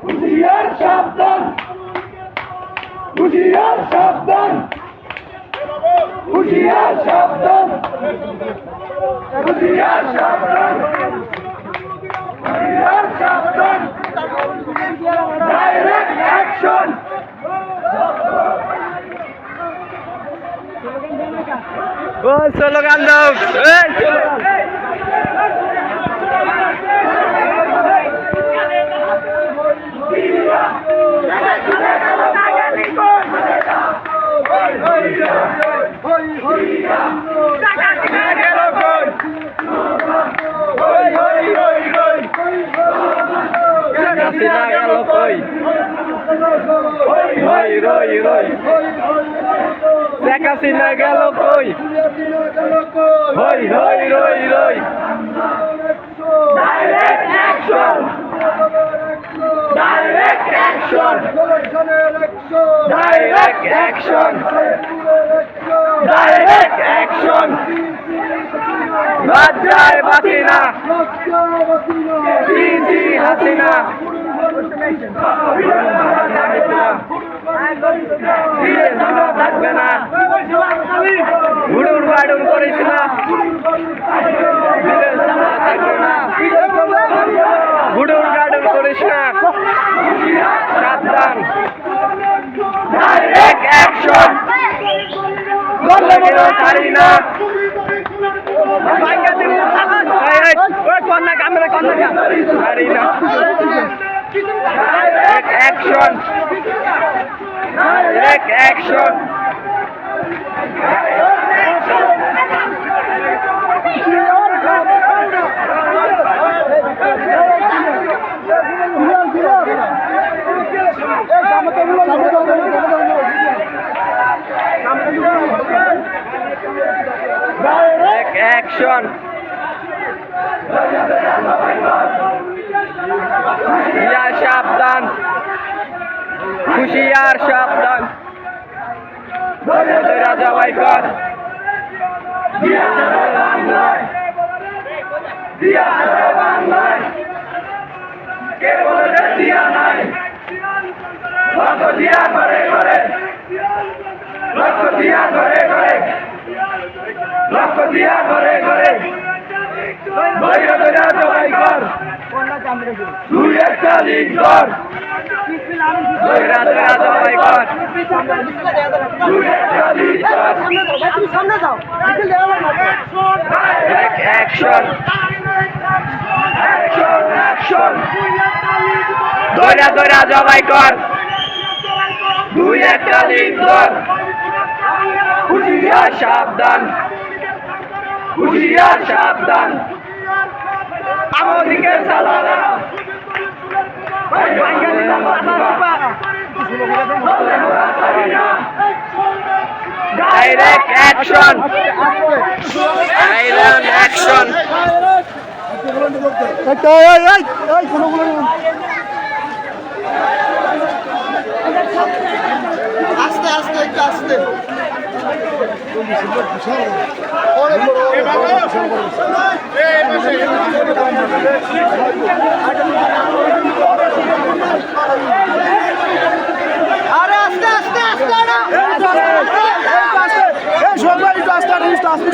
হুঁশিয়ার সাবধান, হুঁশিয়ার সাবধান, হুঁশিয়ার সাবধান, হুঁশিয়ার সাবধান, হুঁশিয়ার সাবধান, ডাইরেক্ট অ্যাকশন। ও স্লোগান দাও, শেখ হাসিনা গেল কই, হই হই রই রই। Direct action, direct action, direct action, direct action. লজ্জায় বাঁচি না, জি হাসিনা, থাকবে না, ঘুড়ুর বাড়ুর করিস না, থাকবে না, ঘুড়ুর গাড়ুর করিস না, সাবধান। ডাইরেক্ট অ্যাকশন, ছাড়ি না, কন্যা ক্যামেরা কন্যা ছাড়ি না। Direct action, direct action, direct action. হুঁশিয়ার সাবধান, হুঁশিয়ার সাবধান, রাজা ভাইকর কে বলে দিয়া নাই, লক্ষ দিয়া ঘরে ঘরে, লক্ষ দিয়া ঘরে ঘরে, লক্ষ দিয়া ঘরে ঘরে, বৈরতরা জবাই কর, দুই একটা লিগ কর, রাজা ভাইকর, দুই একটা লিগ কর। ডাইরেক্ট অ্যাকশন, অ্যাকশন, অ্যাকশন, দৈরা দৈরা জবাই কর, দুই একটা লিগ কর। হুঁশিয়ার সাবধান, হুঁশিয়ার সাবধান, আমাদিকে সালারা, ডাইরেক্ট অ্যাকশন, ডাইরেক্ট অ্যাকশন। আস্তে আস্তে একটু আস্তে অনেক বড় আরে আস্তে আস্তে আস্তে না সবাই একটু আস্তে আস্তে আস্তে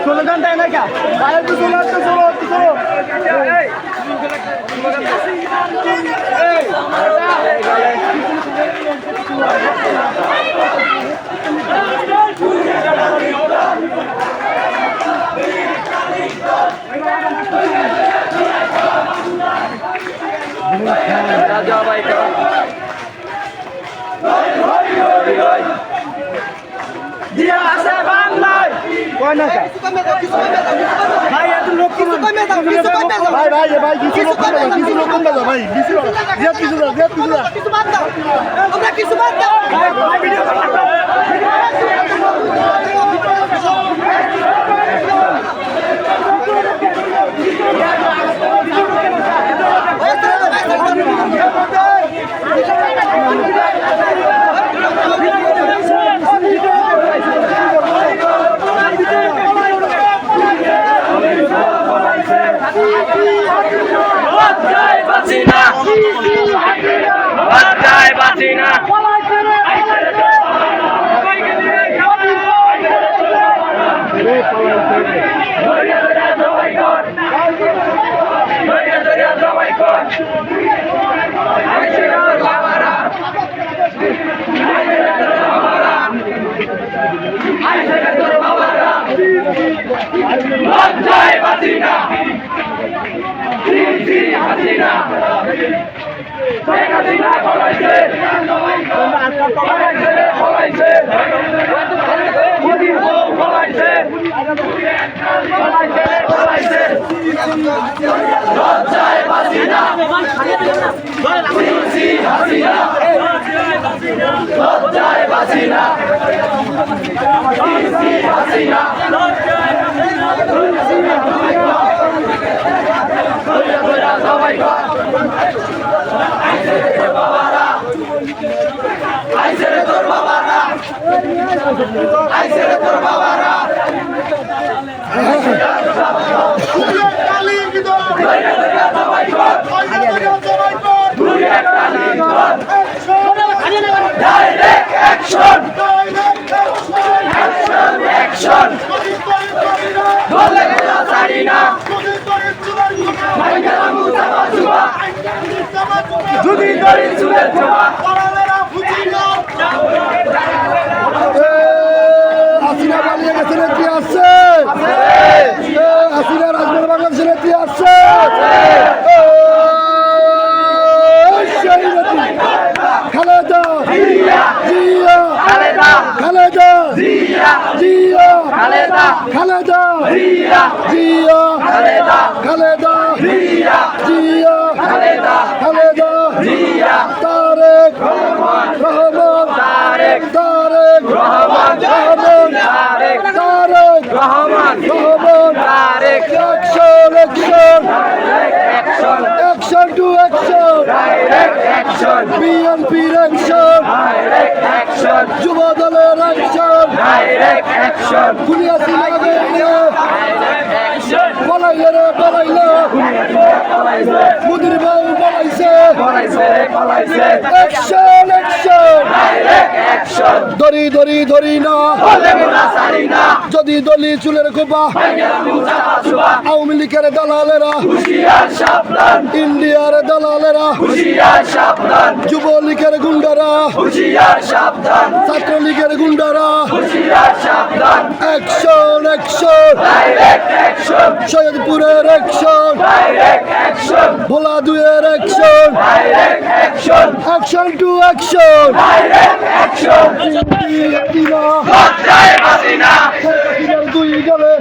স্লোগান দেয় না কে বাইরে তো চলো চলো চলো রাজা ভাইকর, দিয়া আছে বাংলায়, ভাই এত লোক কিছু কমে দাও কিছু কমে দাও ভাই ভাই ভাই কিছু লোক কমে দাও কিছু লোক কমে দাও ভাই কিছু কিছু বাদ দাও তোমরা কিছু বাদ দাও ভাই ভিডিও বাদ দাও ভাই হাসিনা হাসিনা হাসিনা পলাইছে পলাইছে মোদির বউ পলাইছে পলাইছে পলাইছে লজ্জায় হাসিনা হাসিনা লজ্জায় হাসিনা হাসিনা সবাই আইসে রে তোর বাবারা আইসে রে তোর বাবারা ডাইরেক্ট অ্যাকশন অ্যাকশন বলে গেলা সারি না যদি দড়ি চুলের ছোঁয়া হাসিনা পালিয়ে গেছে নাকি আছে হাসিনা রাজধানী বাংলাদেশে নাকি আছে Khaleda Zia Khaleda Zia Khaleda Zia Khaleda Zia Khaleda Tarique Rahman Tarique Rahman action to action বিএনপির action যুব দলের action খুলিয়াছি লাগে পলাইলে রে পলাইলে মুদির বউ পলাইছে action ধরি না যদি দলি চুলের খোপা আওয়ামী লীগের দালালেরা ইন্ডিয়ার দালালেরা যুবলীগের গুন্ডারা ছাত্রলীগের গুন্ডারা অ্যাকশন সৈয়দপুরের অ্যাকশন ভোলা দুয়ের অ্যাকশন টু অ্যাকশন দুই গেলে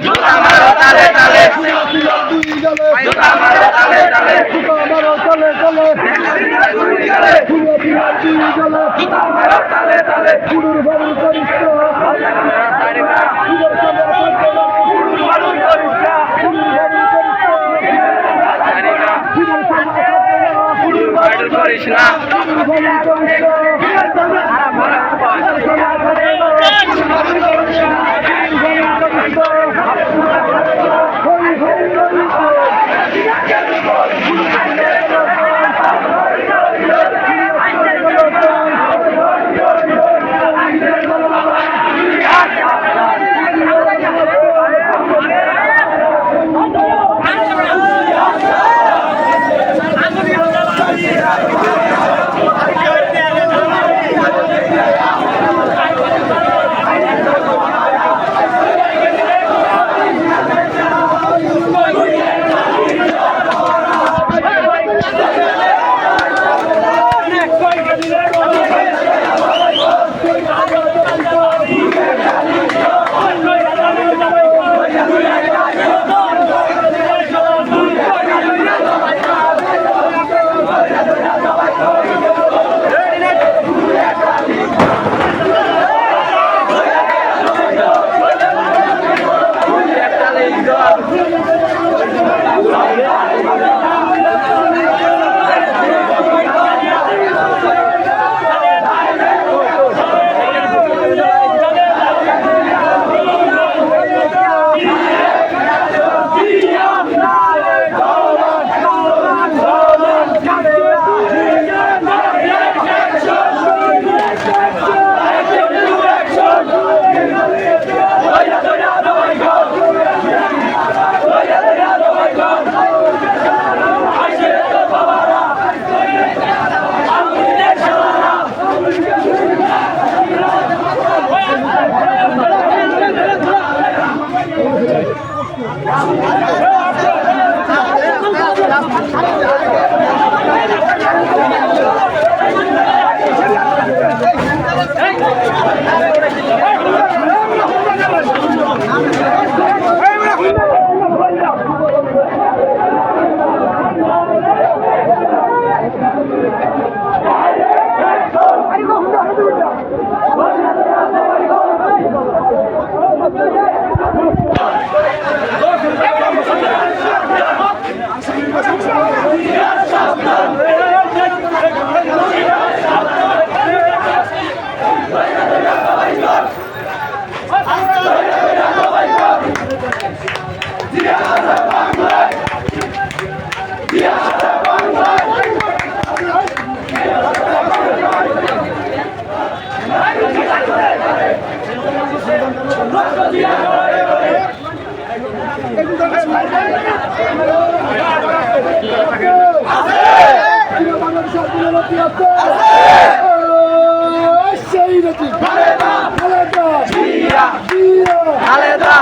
খালেদা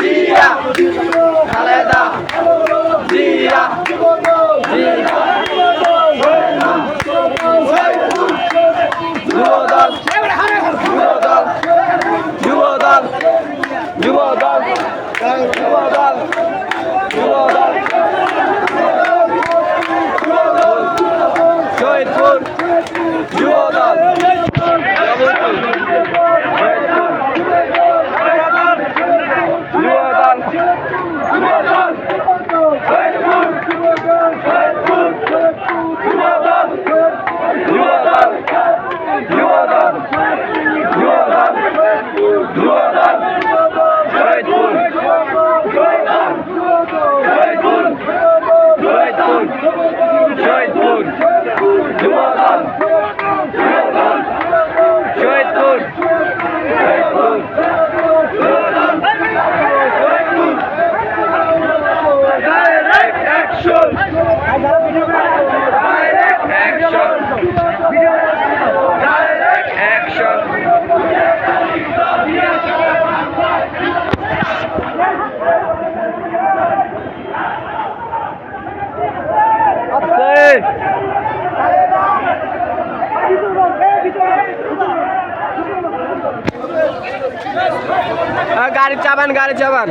জিয়া খালেদা জিয়া যুবদল যুবদল যুবদল যুবদল যুবদল যুবদল শহীদপুর যুবদল গাড়ি চাবান গাড়ি চাবান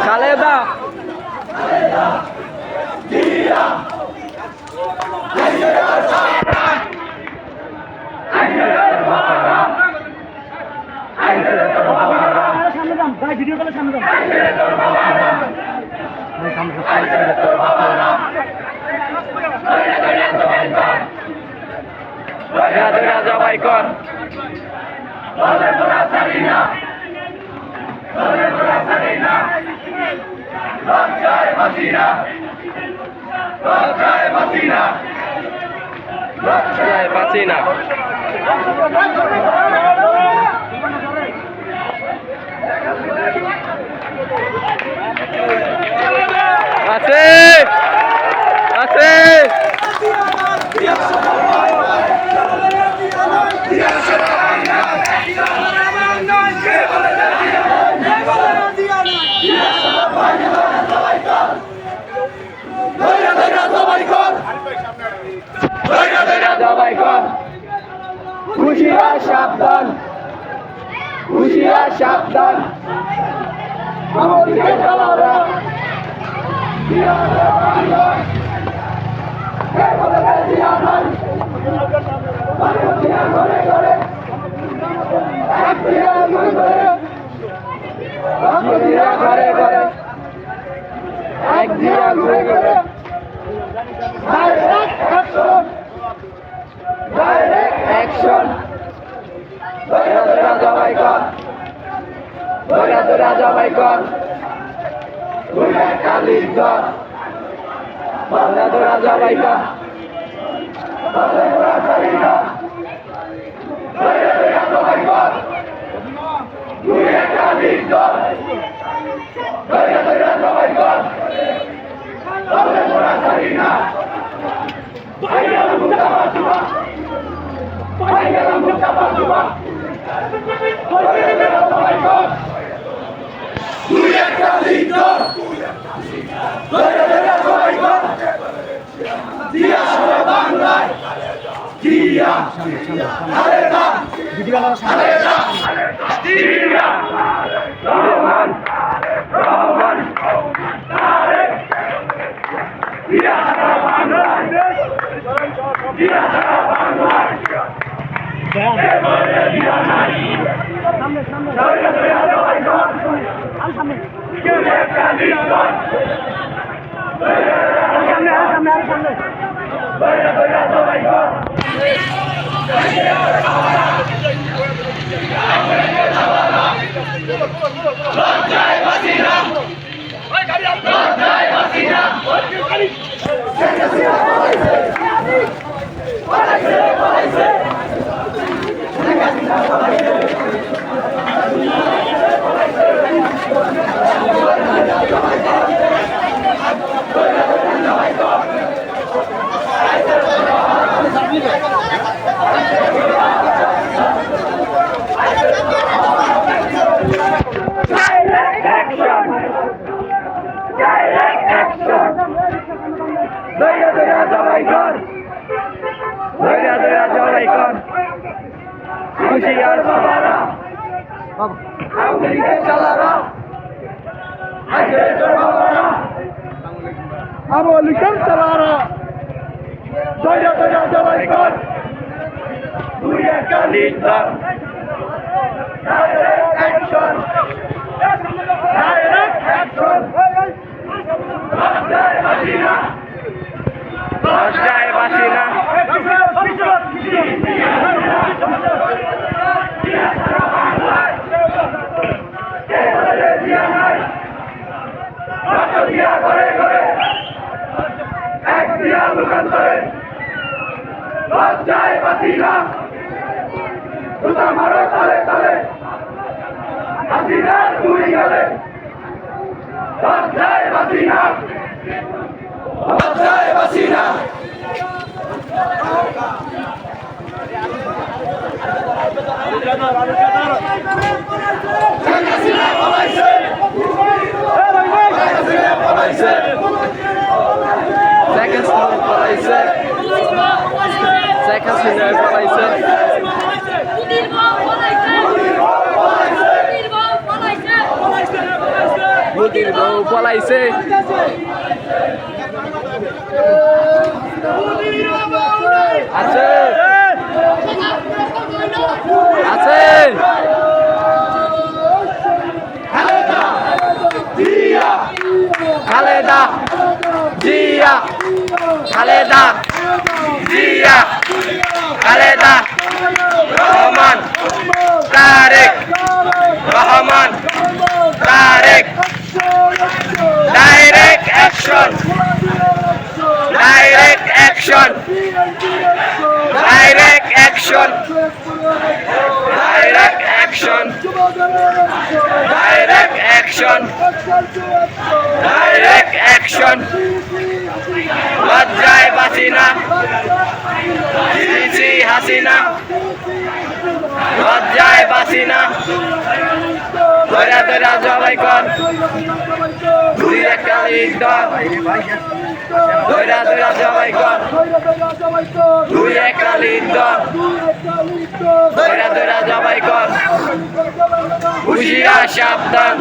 খালেদা ভিডিও কলের সামনে জবাই কর পাসিনা আছে আছে হুশিয়ার সাবধান হুশিয়ার সাবধান আমাদের দালালরা ঘরে ঘরে এক দিয়া ঘুরে ঘুরে ডাইরেক্ট অ্যাকশন জবাই কর দৌড়া জবাই কর কালির দর দৌড়া জবাই কর পলাইছে আছে আছে Khaleda Zia Khaleda Zia Khaleda Rahman Tarique Rahman Tarique direct action direct action direct action direct action direct action direct action লজ্জায় বাঁচি না সিসি হাসিনা লজ্জায় বাঁচি না ধরা ধরা জবাই কর দুই একটা লিগ দল ধরা ধরা জবাই কর দুই একটা লিগ দল ধরা ধরা জবাই কর হুশিয়ার সাবধান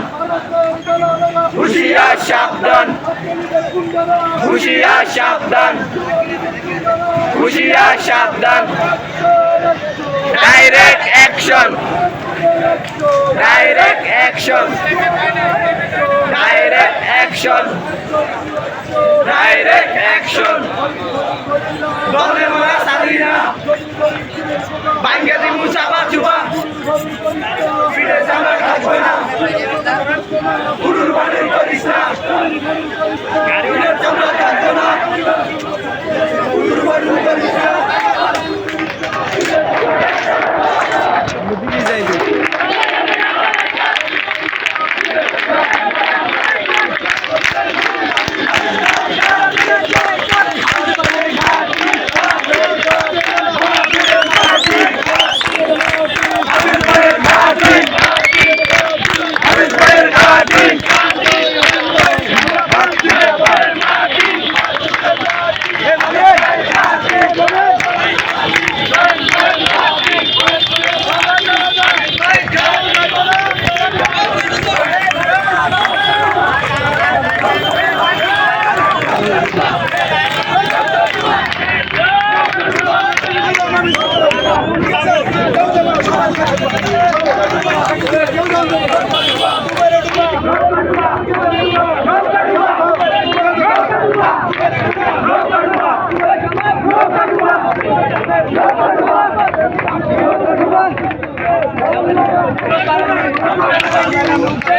হুশিয়ার সাবধান হুশিয়ার সাবধান হুশিয়ার সাবধান direct action direct action direct action direct action দলে মারা সারিনা বাঙ্গালি মুসাবা চুবা ফিরে যাবার থাকবে না উড়ুর বাড়ি করিস না গাড়ির জন্য থাকবে না উড়ুর বাড়ি করিস না Thank you.